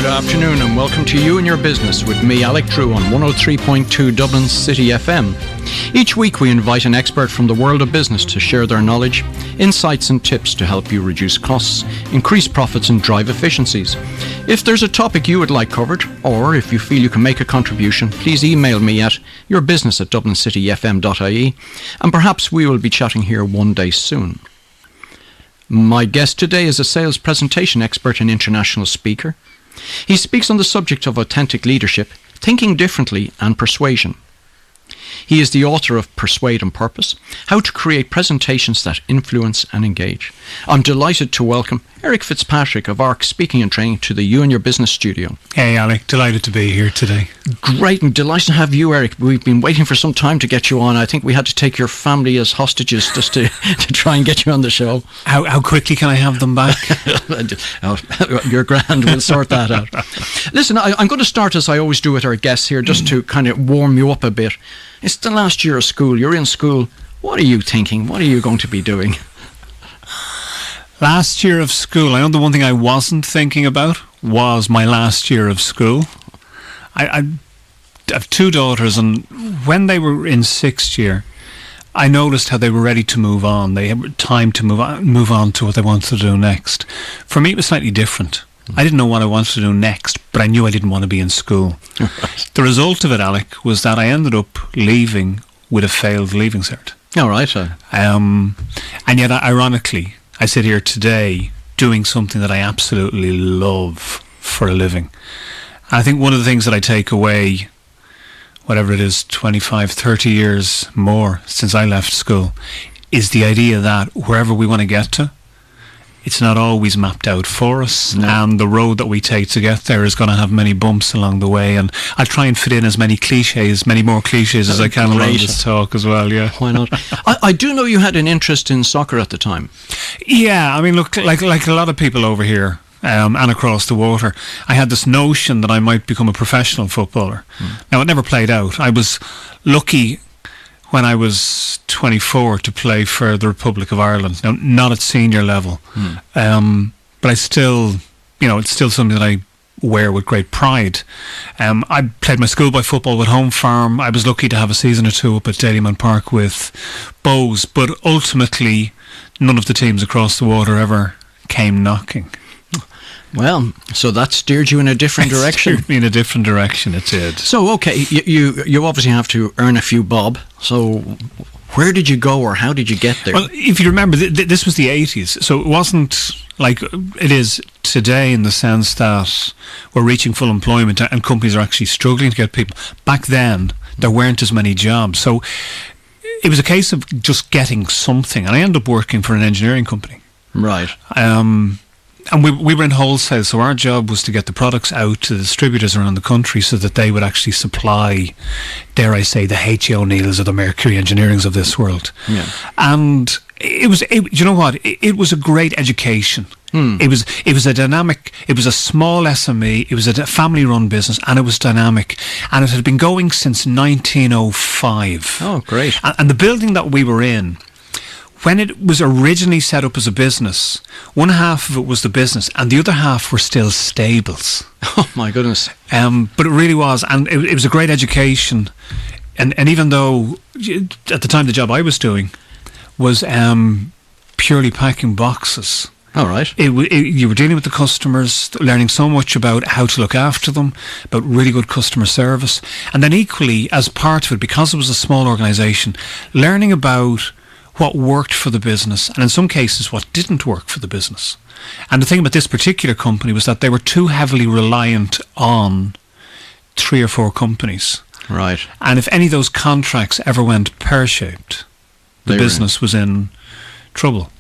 afternoon and welcome to You and Your Business with me, Alec Drew, on 103.2 Dublin City FM. Each week we invite an expert from the world of business to share their knowledge, insights and tips to help you reduce costs, increase profits and drive efficiencies. If there's a topic you would like covered, or if you feel you can make a contribution, please email me at yourbusiness@dublincityfm.ie and perhaps we will be chatting here one day soon. My guest today is a sales presentation expert and international speaker. He speaks on the subject of authentic leadership, thinking differently, and persuasion. He is the author of Persuade and Purpose, How to Create Presentations that Influence and Engage. I'm delighted to welcome Eric Fitzpatrick of ARC Speaking and Training to the You and Your Business studio. Hey Alec, delighted to be here today. Great, and delighted to have you, Eric. We've been waiting for some time to get you on. I think we had to take your family as hostages just to try and get you on the show. How quickly can I have them back? You're grand, we'll sort that out. Listen, I'm going to start as I always do with our guests here, just to kind of warm you up a bit. It's the last year of school. You're in school. What are you thinking? What are you going to be doing? Last year of school, I know the one thing I wasn't thinking about was my last year of school. I have two daughters, and when they were in sixth year, I noticed how they were ready to move on. They had time to move on to what they wanted to do next. For me, it was slightly different. I didn't know what I wanted to do next, but I knew I didn't want to be in school. Right. The result of it, Alec, was that I ended up leaving with a failed leaving cert. All right. And yet, ironically, I sit here today doing something that I absolutely love for a living. And I think one of the things that I take away, whatever it is, 25, 30 years more since I left school, is the idea that wherever we want to get to, it's not always mapped out for us, and the road that we take to get there is going to have many bumps along the way, and I'll try and fit in as many more cliches as I can along this talk as well, yeah. Why not? I do know you had an interest in soccer at the time. Yeah, I mean, look, like a lot of people over here and across the water, I had this notion that I might become a professional footballer. Now, it never played out. I was lucky when I was 24 to play for the Republic of Ireland. Now, not at senior level, but I still, it's still something that I wear with great pride. I played my schoolboy football with Home Farm. I was lucky to have a season or two up at Dalymount Park with Bows, but ultimately none of the teams across the water ever came knocking. Well, so that steered you in a different direction. Steered me in a different direction, it did. So, okay, you obviously have to earn a few bob. So, where did you go, or how did you get there? Well, if you remember, this was the 80s, so it wasn't like it is today in the sense that we're reaching full employment and companies are actually struggling to get people. Back then, there weren't as many jobs, so it was a case of just getting something, and I ended up working for an engineering company. Right. And we were in wholesale, so our job was to get the products out to the distributors around the country so that they would actually supply, dare I say, the H.E. O'Neills or the Mercury Engineerings of this world. Yeah. And you know what? It was a great education. It was a dynamic, it was a small SME, it was a family-run business, and it was dynamic. And it had been going since 1905. Oh, great. And the building that we were in, when it was originally set up as a business, one half of it was the business and the other half were still stables. Oh my goodness. But it really was, and it was a great education. And even though at the time the job I was doing was purely packing boxes. All right. You were dealing with the customers, learning so much about how to look after them, about really good customer service. And then equally, as part of it, because it was a small organisation, learning about what worked for the business, and in some cases what didn't work for the business. And the thing about this particular company was that they were too heavily reliant on 3 or 4 companies. Right. And if any of those contracts ever went pear-shaped, the business was in trouble.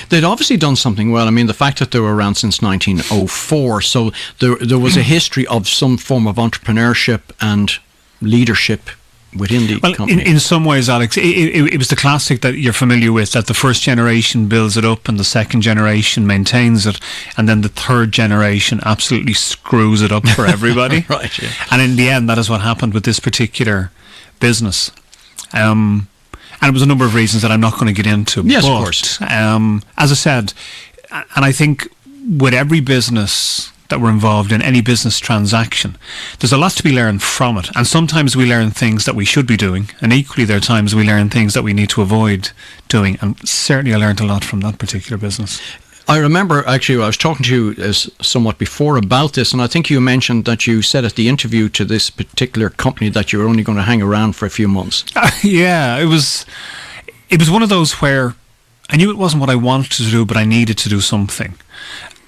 They'd obviously done something well. I mean, the fact that they were around since 1904, so there was a history of some form of entrepreneurship and leadership within the company. In some ways, Alex, it was the classic that you're familiar with, that the first generation builds it up and the second generation maintains it, and then the third generation absolutely screws it up for everybody. Right, yeah. And in the end, that is what happened with this particular business. And it was a number of reasons that I'm not going to get into. Yes, of course. As I said, and I think with every business that we're involved in, any business transaction, there's a lot to be learned from it. And sometimes we learn things that we should be doing, and equally there are times we learn things that we need to avoid doing. And certainly I learned a lot from that particular business. I remember, actually, I was talking to you somewhat before about this, and I think you mentioned that you said at the interview to this particular company that you were only going to hang around for a few months. Yeah, it was one of those where I knew it wasn't what I wanted to do, but I needed to do something.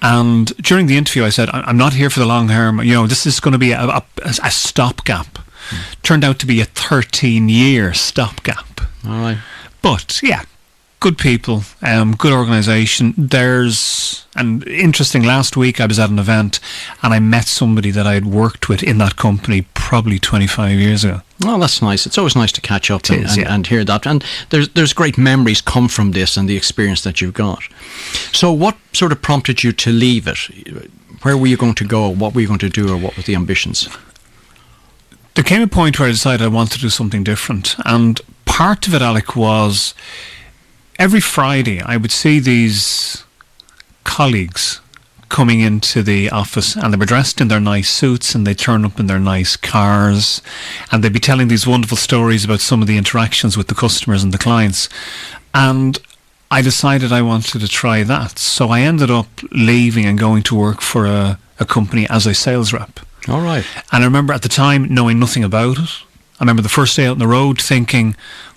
And during the interview I said, I'm not here for the long term, this is going to be a stopgap. Turned out to be a 13-year stopgap. All right. But, yeah, good people, good organisation. And interesting, last week I was at an event and I met somebody that I had worked with in that company probably 25 years ago. Oh, that's nice. It's always nice to catch up and hear that. And there's great memories come from this and the experience that you've got. So what sort of prompted you to leave it? Where were you going to go? What were you going to do? Or what were the ambitions? There came a point where I decided I wanted to do something different. And part of it, Alec, was every Friday I would see these colleagues coming into the office, and they were dressed in their nice suits and they'd turn up in their nice cars and they'd be telling these wonderful stories about some of the interactions with the customers and the clients. And I decided I wanted to try that. So I ended up leaving and going to work for a company as a sales rep. All right. And I remember at the time knowing nothing about it. I remember the first day out on the road thinking,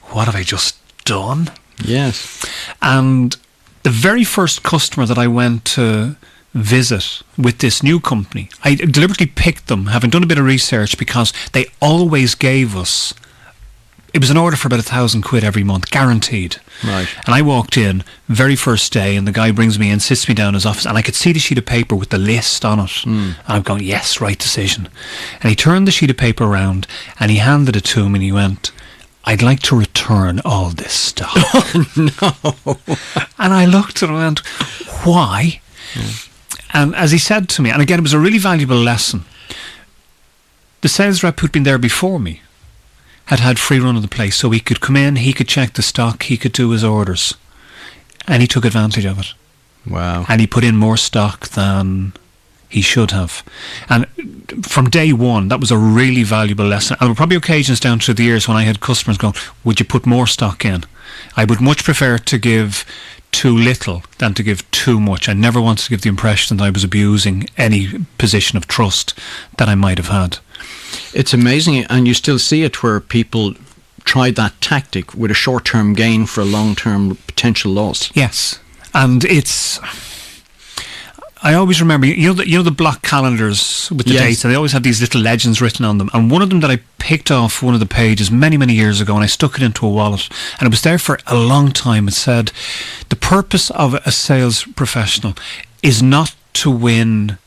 what have I just done? Yes. And the very first customer that I went to visit with this new company, I deliberately picked them, having done a bit of research, because they always gave us, it was an order for about £1,000 every month, guaranteed. Right. And I walked in very first day, and the guy brings me in, sits me down in his office, and I could see the sheet of paper with the list on it. And I'm going, yes, right decision. And he turned the sheet of paper around and he handed it to me and he went, I'd like to return all this stuff. Oh, no. And I looked at him and went, why? Yeah. And as he said to me, and again, it was a really valuable lesson, the sales rep who'd been there before me had free run of the place, so he could come in, he could check the stock, he could do his orders, and he took advantage of it. Wow. And he put in more stock than he should have. And from day one, that was a really valuable lesson. And there were probably occasions down through the years when I had customers going, would you put more stock in? I would much prefer to give too little than to give too much. I never wanted to give the impression that I was abusing any position of trust that I might have had. It's amazing, and you still see it where people try that tactic with a short-term gain for a long-term potential loss. Yes, and I always remember, the block calendars with the dates, and they always had these little legends written on them. And one of them that I picked off one of the pages many, many years ago, and I stuck it into a wallet, and it was there for a long time. It said, the purpose of a sales professional is not to win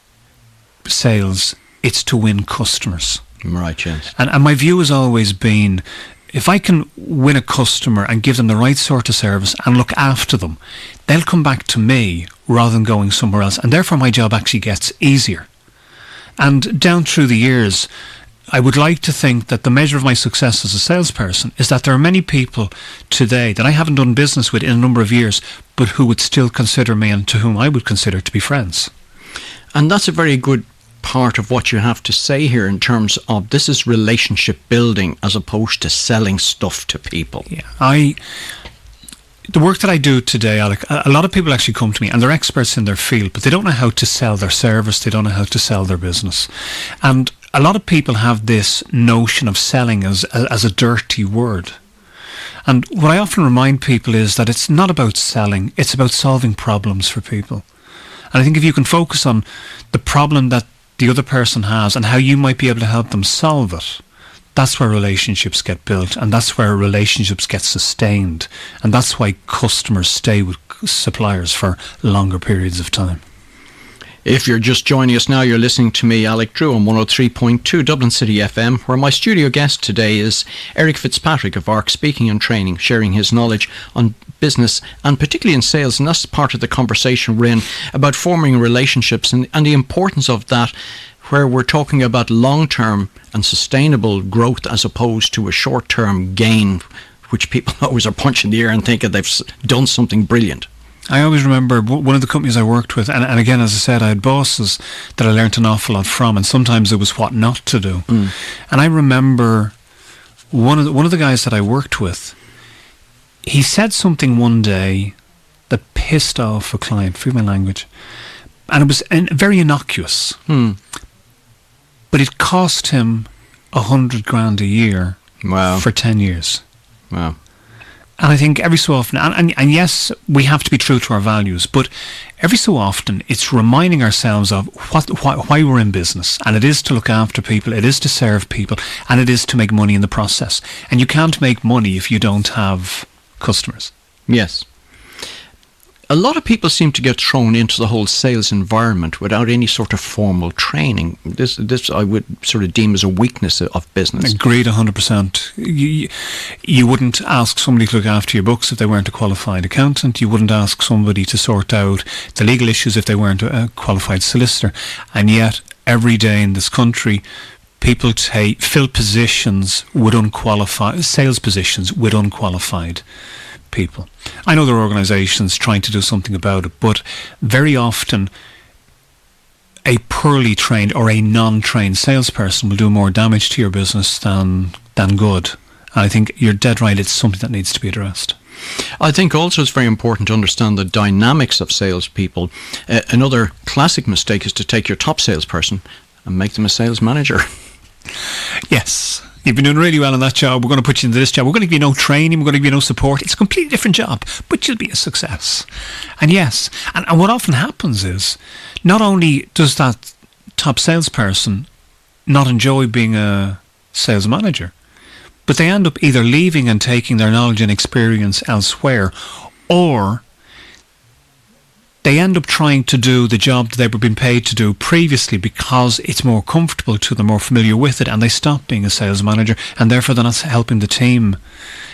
sales, it's to win customers. Right, yes. And my view has always been, if I can win a customer and give them the right sort of service and look after them, they'll come back to me rather than going somewhere else. And therefore my job actually gets easier. And down through the years, I would like to think that the measure of my success as a salesperson is that there are many people today that I haven't done business with in a number of years, but who would still consider me and to whom I would consider to be friends. And that's a very good part of what you have to say here in terms of this is relationship building as opposed to selling stuff to people. Yeah, the work that I do today, Alec, a lot of people actually come to me and they're experts in their field, but they don't know how to sell their service, they don't know how to sell their business. And a lot of people have this notion of selling as a dirty word. And what I often remind people is that it's not about selling, it's about solving problems for people. And I think if you can focus on the problem that the other person has and how you might be able to help them solve it, that's where relationships get built, and that's where relationships get sustained, and that's why customers stay with suppliers for longer periods of time. If you're just joining us now, you're listening to me, Alec Drew, on 103.2 Dublin City FM, where my studio guest today is Eric Fitzpatrick of ARC Speaking and Training, sharing his knowledge on business and particularly in sales. And that's part of the conversation we're in about forming relationships and the importance of that, where we're talking about long-term and sustainable growth as opposed to a short-term gain, which people always are punching the air and thinking they've done something brilliant. I always remember one of the companies I worked with, and again, as I said, I had bosses that I learnt an awful lot from, and sometimes it was what not to do. And I remember one of the guys that I worked with, he said something one day that pissed off a client, forgive my language, and it was very innocuous. But it cost him $100,000 a year for 10 years. Wow. And I think every so often, and yes, we have to be true to our values, but every so often it's reminding ourselves of why we're in business. And it is to look after people, it is to serve people, and it is to make money in the process. And you can't make money if you don't have customers. Yes. A lot of people seem to get thrown into the whole sales environment without any sort of formal training. This I would sort of deem as a weakness of business. Agreed 100%. You wouldn't ask somebody to look after your books if they weren't a qualified accountant. You wouldn't ask somebody to sort out the legal issues if they weren't a qualified solicitor. And yet, every day in this country, people fill positions with unqualified, sales positions with unqualified people. I know there are organisations trying to do something about it, but very often a poorly trained or a non-trained salesperson will do more damage to your business than good. And I think you're dead right, it's something that needs to be addressed. I think also it's very important to understand the dynamics of salespeople. Another classic mistake is to take your top salesperson and make them a sales manager. Yes. You've been doing really well in that job. We're going to put you into this job. We're going to give you no training. We're going to give you no support. It's a completely different job, but you'll be a success. And yes, and what often happens is, not only does that top salesperson not enjoy being a sales manager, but they end up either leaving and taking their knowledge and experience elsewhere, or they end up trying to do the job that they were being paid to do previously because it's more comfortable to them, more familiar with it, and they stop being a sales manager, and therefore they're not helping the team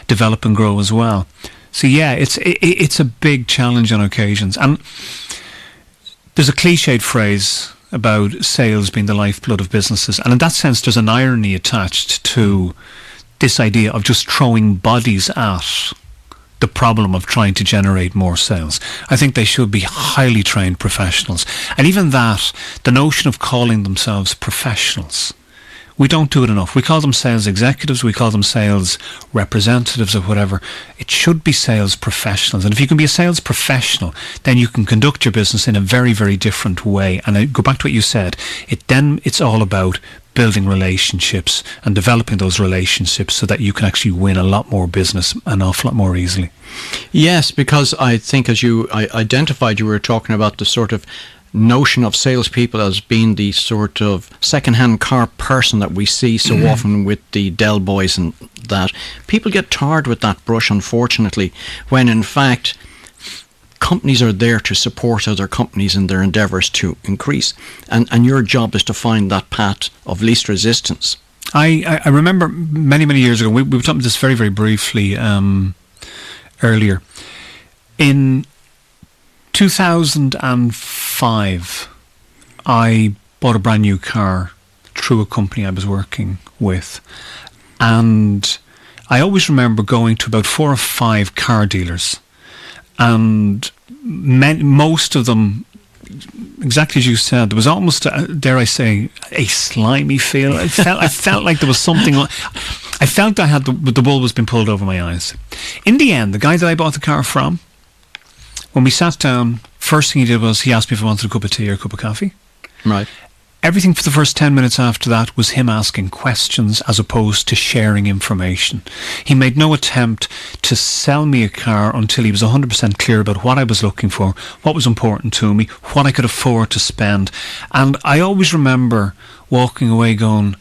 develop and grow as well. So yeah, it's a big challenge on occasions. And there's a cliched phrase about sales being the lifeblood of businesses, and in that sense there's an irony attached to this idea of just throwing bodies at the problem of trying to generate more sales. I think they should be highly trained professionals. And even that, the notion of calling themselves professionals, we don't do it enough. We call them sales executives, we call them sales representatives or whatever. It should be sales professionals. And if you can be a sales professional, then you can conduct your business in a very, very different way. And I go back to what you said, it's all about building relationships and developing those relationships so that you can actually win a lot more business an awful lot more easily. Yes, because I think as you identified, you were talking about the sort of notion of salespeople as being the sort of second-hand car person that we see so often with the Dell boys and that. People get tarred with that brush, unfortunately, when in fact companies are there to support other companies in their endeavours to increase. And your job is to find that path of least resistance. I remember many, many years ago, we were talking about this very, very briefly earlier. In 2005, I bought a brand new car through a company I was working with. And I always remember going to about 4 or 5 car dealers, and most of them, exactly as you said, there was almost, dare I say, a slimy feel. I felt like there was something. I felt I had the wool was being pulled over my eyes. In the end, the guy that I bought the car from, when we sat down, first thing he did was he asked me if I wanted a cup of tea or a cup of coffee. Right. Everything for the first 10 minutes after that was him asking questions as opposed to sharing information. He made no attempt to sell me a car until he was 100% clear about what I was looking for, what was important to me, what I could afford to spend. And I always remember walking away going,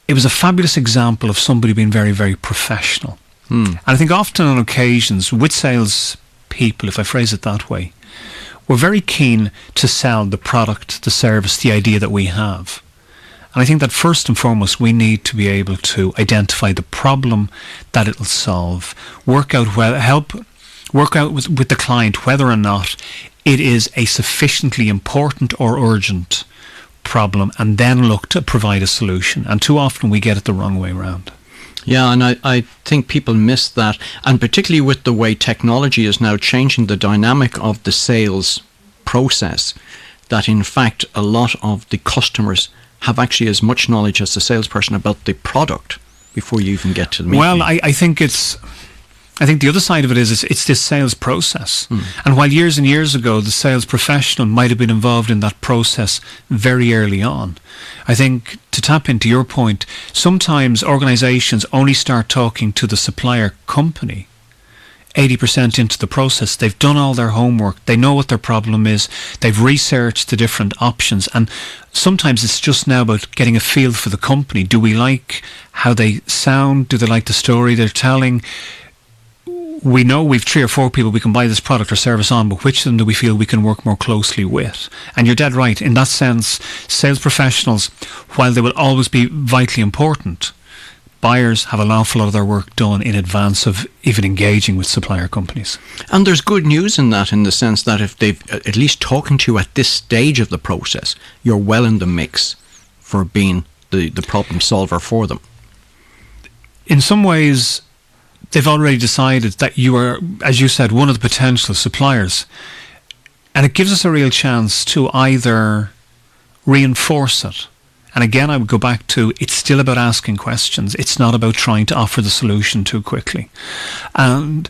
it was a fabulous example of somebody being very, very professional. And I think often on occasions with sales people, if I phrase it that way, we're very keen to sell the product, the service, the idea that we have. And I think that first and foremost, we need to be able to identify the problem that it'll solve, work out with the client whether or not it is a sufficiently important or urgent problem, and then look to provide a solution. And too often we get it the wrong way around. Yeah, and I think people miss that, and particularly with the way technology is now changing the dynamic of the sales process, that in fact a lot of the customers have actually as much knowledge as the salesperson about the product before you even get to the meeting. Well, I think the other side of it is it's this sales process. And while years and years ago the sales professional might have been involved in that process very early on, I think, to tap into your point, sometimes organisations only start talking to the supplier company 80% into the process. They've done all their homework, they know what their problem is, they've researched the different options, and sometimes it's just now about getting a feel for the company. Do we like how they sound? Do they like the story they're telling? We know we've 3 or 4 people we can buy this product or service on, but which of them do we feel we can work more closely with? And you're dead right. In that sense, sales professionals, while they will always be vitally important, buyers have an awful lot of their work done in advance of even engaging with supplier companies. And there's good news in that, in the sense that if they've at least talking to you at this stage of the process, you're well in the mix for being the problem solver for them. In some ways, they've already decided that you are, as you said, one of the potential suppliers. And it gives us a real chance to either reinforce it. And again, I would go back to, it's still about asking questions. It's not about trying to offer the solution too quickly. And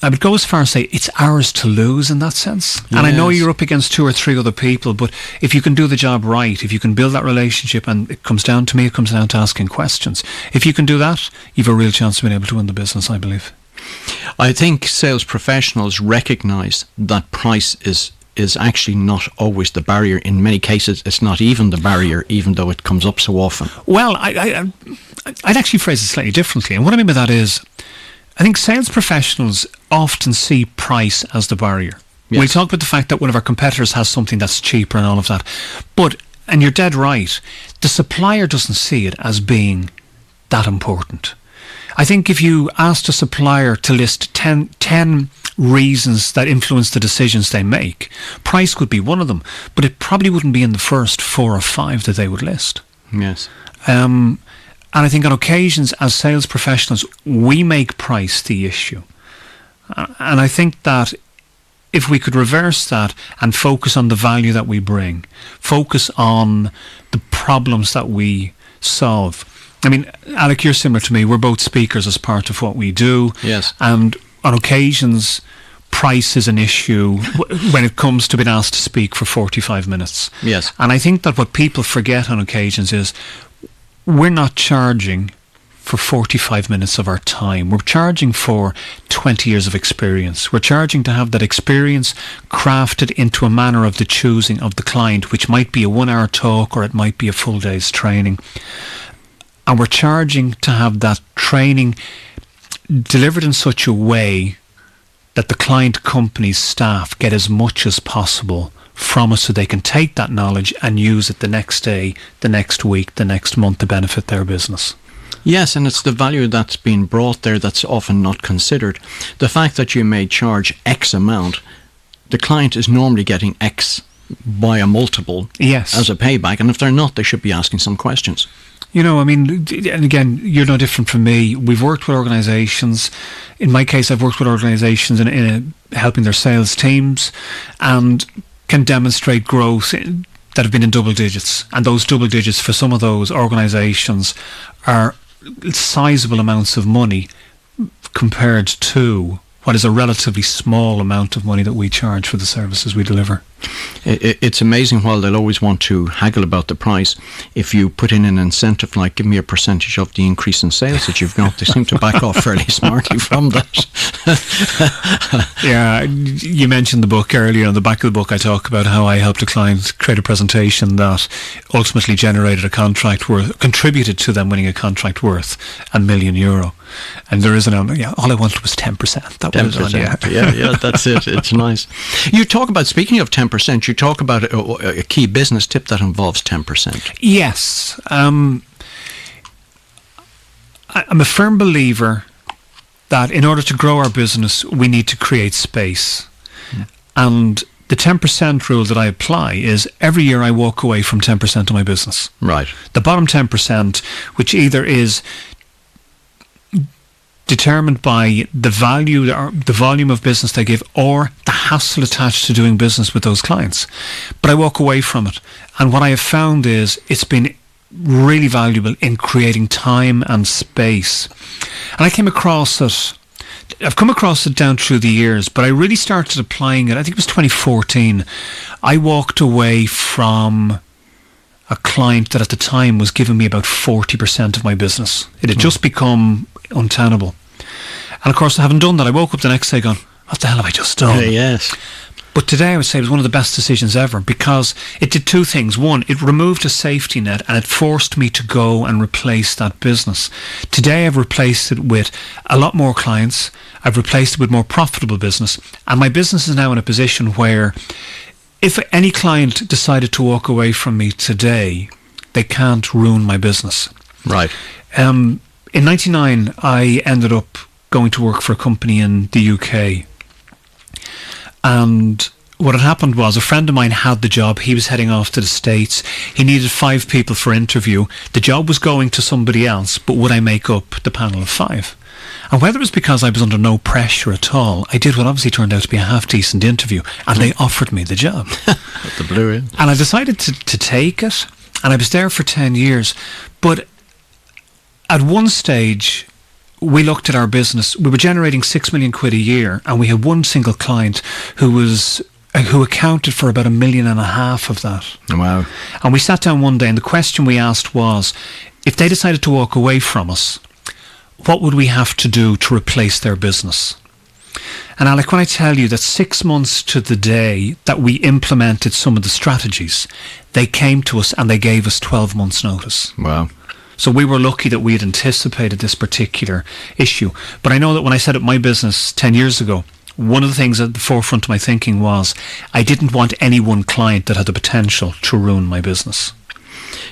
I would go as far as say it's ours to lose in that sense. Yes. And I know you're up against 2 or 3 other people, but if you can do the job right, if you can build that relationship, and it comes down to asking questions. If you can do that, you've a real chance of being able to win the business, I believe. I think sales professionals recognise that price is actually not always the barrier. In many cases, it's not even the barrier, even though it comes up so often. Well, I'd actually phrase it slightly differently. And what I mean by that is, I think sales professionals often see price as the barrier. Yes. We talk about the fact that one of our competitors has something that's cheaper and all of that. But, and you're dead right, the supplier doesn't see it as being that important. I think if you asked a supplier to list 10 reasons that influence the decisions they make, price would be one of them, but it probably wouldn't be in the first 4 or 5 that they would list. Yes. And I think on occasions, as sales professionals, we make price the issue. And I think that if we could reverse that and focus on the value that we bring, focus on the problems that we solve. I mean, Alec, you're similar to me. We're both speakers as part of what we do. Yes. And on occasions, price is an issue when it comes to being asked to speak for 45 minutes. Yes. And I think that what people forget on occasions is we're not charging for 45 minutes of our time. We're charging for 20 years of experience. We're charging to have that experience crafted into a manner of the choosing of the client, which might be a 1-hour talk or it might be a full day's training. And we're charging to have that training delivered in such a way that the client company's staff get as much as possible from us, so they can take that knowledge and use it the next day, the next week, the next month to benefit their business. Yes, and it's the value that's being brought there that's often not considered. The fact that you may charge X amount, the client is normally getting X by a multiple as a payback, and if they're not, they should be asking some questions. You know, I mean, and again, you're no different from me. We've worked with organisations. In my case, I've worked with organisations in helping their sales teams, and can demonstrate growth that have been in double digits. And those double digits for some of those organisations are sizable amounts of money compared to what is a relatively small amount of money that we charge for the services we deliver. It's amazing, while they'll always want to haggle about the price, if you put in an incentive like give me a percentage of the increase in sales that you've got, they seem to back off fairly smartly from that. Yeah, you mentioned the book earlier. On the back of the book I talk about how I helped a client create a presentation that ultimately generated a contract worth, contributed to them winning a contract worth €1 million. And there is an element, all I wanted was 10%. That 10%, yeah, that's it. It's nice. You talk about, speaking of 10%, you talk about a key business tip that involves 10%. Yes. I'm a firm believer that in order to grow our business, we need to create space. And the 10% rule that I apply is every year I walk away from 10% of my business. Right. The bottom 10%, which either is determined by the value or the volume of business they give or the hassle attached to doing business with those clients. But I walk away from it. And what I have found is it's been really valuable in creating time and space. And I've come across it down through the years, but I really started applying it, I think it was 2014. I walked away from a client that at the time was giving me about 40% of my business. It had just become untenable. And of course, having done that, I woke up the next day going, what the hell have I just done? Yes. But today I would say it was one of the best decisions ever because it did two things. One, it removed a safety net and it forced me to go and replace that business. Today I've replaced it with a lot more clients. I've replaced it with more profitable business. And my business is now in a position where if any client decided to walk away from me today, they can't ruin my business. Right. In 1999, I ended up going to work for a company in the UK. And what had happened was a friend of mine had the job. He was heading off to the States. He needed 5 people for interview. The job was going to somebody else, but would I make up the panel of 5? And whether it was because I was under no pressure at all, I did what obviously turned out to be a half-decent interview, and they offered me the job. The blue in. And I decided to take it, and I was there for 10 years. But at one stage, we looked at our business. We were generating 6 million quid a year, and we had one single client who accounted for about 1.5 million of that. Wow. And we sat down one day, and the question we asked was, if they decided to walk away from us, what would we have to do to replace their business? And Alec, when I tell you that 6 months to the day that we implemented some of the strategies, they came to us and they gave us 12 months' notice. Wow. So we were lucky that we had anticipated this particular issue. But I know that when I set up my business 10 years ago, one of the things at the forefront of my thinking was I didn't want any one client that had the potential to ruin my business.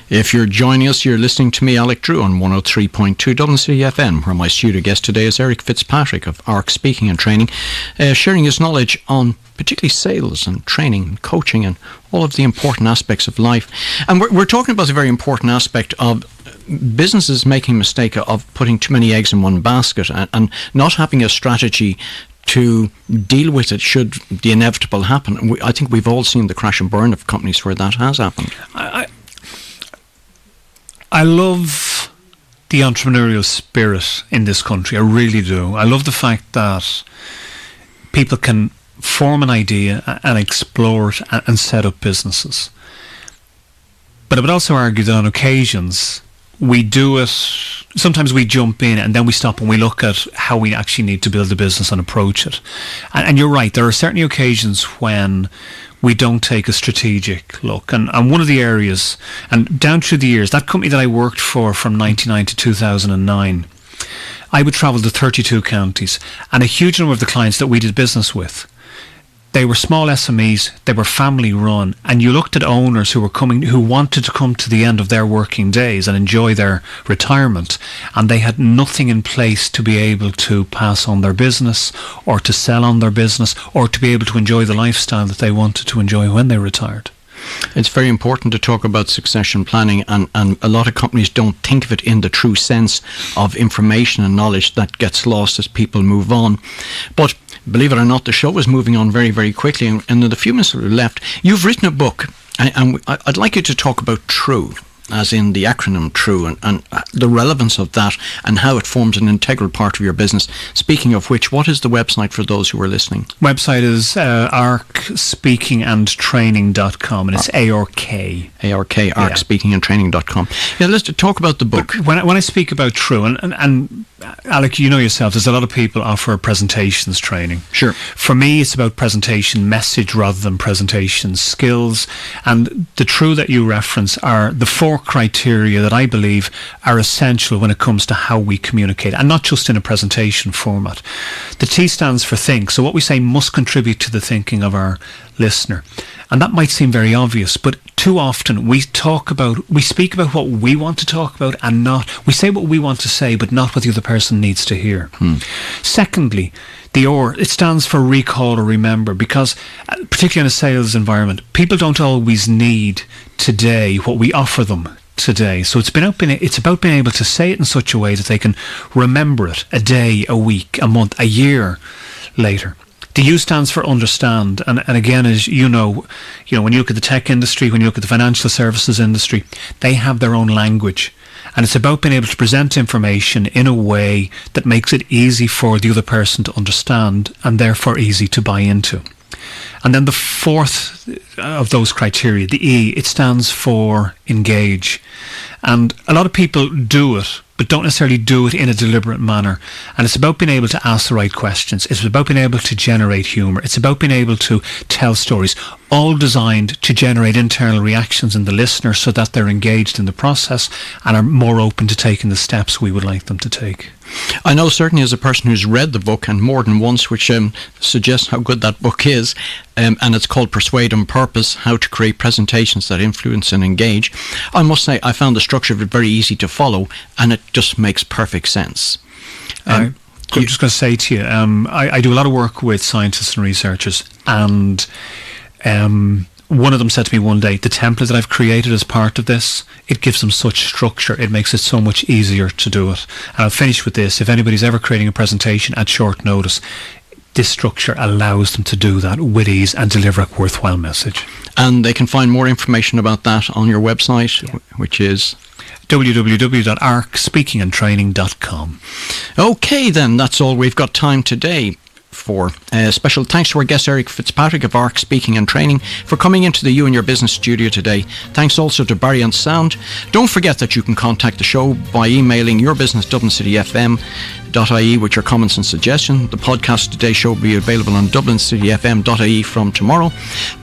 If you're joining us, you're listening to me, Alec Drew, on 103.2 Dublin City FM, where my studio guest today is Eric Fitzpatrick of ARC Speaking and Training, sharing his knowledge on particularly sales and training and coaching and all of the important aspects of life. And we're talking about a very important aspect of businesses making a mistake of putting too many eggs in one basket and not having a strategy to deal with it should the inevitable happen. I think we've all seen the crash and burn of companies where that has happened. I love the entrepreneurial spirit in this country. I really do. I love the fact that people can form an idea and explore it and set up businesses. But I would also argue that on occasions we do it, sometimes we jump in and then we stop and we look at how we actually need to build a business and approach it. And you're right, there are certainly occasions when we don't take a strategic look. And one of the areas, and down through the years, that company that I worked for from 1999 to 2009, I would travel to 32 counties, and a huge number of the clients that we did business with, they were small SMEs, they were family run, and you looked at owners who wanted to come to the end of their working days and enjoy their retirement, and they had nothing in place to be able to pass on their business or to sell on their business or to be able to enjoy the lifestyle that they wanted to enjoy when they retired. It's very important to talk about succession planning, and a lot of companies don't think of it in the true sense of information and knowledge that gets lost as people move on. But believe it or not, the show is moving on very, very quickly, and in the few minutes that are left, you've written a book, and I'd like you to talk about TRUE, as in the acronym TRUE, and the relevance of that and how it forms an integral part of your business. Speaking of which, what is the website for those who are listening? Website is arcspeakingandtraining.com, and it's ARK. ARK, arcspeakingandtraining.com. Yeah, let's talk about the book. But when I speak about TRUE, and Alec, you know yourself, there's a lot of people offer presentations training. Sure. For me, it's about presentation message rather than presentation skills. And the TRUE that you reference are the 4 criteria that I believe are essential when it comes to how we communicate, and not just in a presentation format. The T stands for think. So what we say must contribute to the thinking of our listener. And that might seem very obvious, but too often we speak about what we want to talk about, and we say what we want to say, but not what the other person needs to hear. Secondly, the it stands for recall or remember, because particularly in a sales environment, people don't always need today what we offer them. today. So it's about being able to say it in such a way that they can remember it a day, a week, a month, a year later. The U stands for understand, and again, as you know, when you look at the tech industry, when you look at the financial services industry, they have their own language, and it's about being able to present information in a way that makes it easy for the other person to understand, and therefore easy to buy into. And then the fourth of those criteria, the E, it stands for engage, and a lot of people do it, but don't necessarily do it in a deliberate manner. And it's about being able to ask the right questions. It's about being able to generate humour. It's about being able to tell stories, all designed to generate internal reactions in the listener so that they're engaged in the process and are more open to taking the steps we would like them to take. I know certainly as a person who's read the book, and more than once, which suggests how good that book is, and it's called Persuade on Purpose, How to Create Presentations That Influence and Engage. I must say I found the structure of it very easy to follow, and it just makes perfect sense. I'm just going to say to you, I do a lot of work with scientists and researchers, and one of them said to me one day, the template that I've created as part of this, it gives them such structure, it makes it so much easier to do it. And I'll finish with this. If anybody's ever creating a presentation at short notice, this structure allows them to do that with ease and deliver a worthwhile message. And they can find more information about that on your website, which is www.arcspeakingandtraining.com. Okay, then, that's all we've got time today for. Special thanks to our guest Eric Fitzpatrick of Arc Speaking and Training for coming into the You and Your Business studio today. Thanks also to Barry on Sound. Don't forget that you can contact the show by emailing yourbusinessdublincityfm.ie with your comments and suggestions. The podcast today's show will be available on dublincityfm.ie from tomorrow.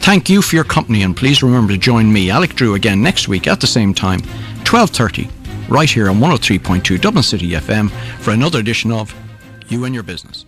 Thank you for your company, and please remember to join me, Alec Drew, again next week at the same time, 12:30, right here on 103.2 Dublin City FM for another edition of You and Your Business.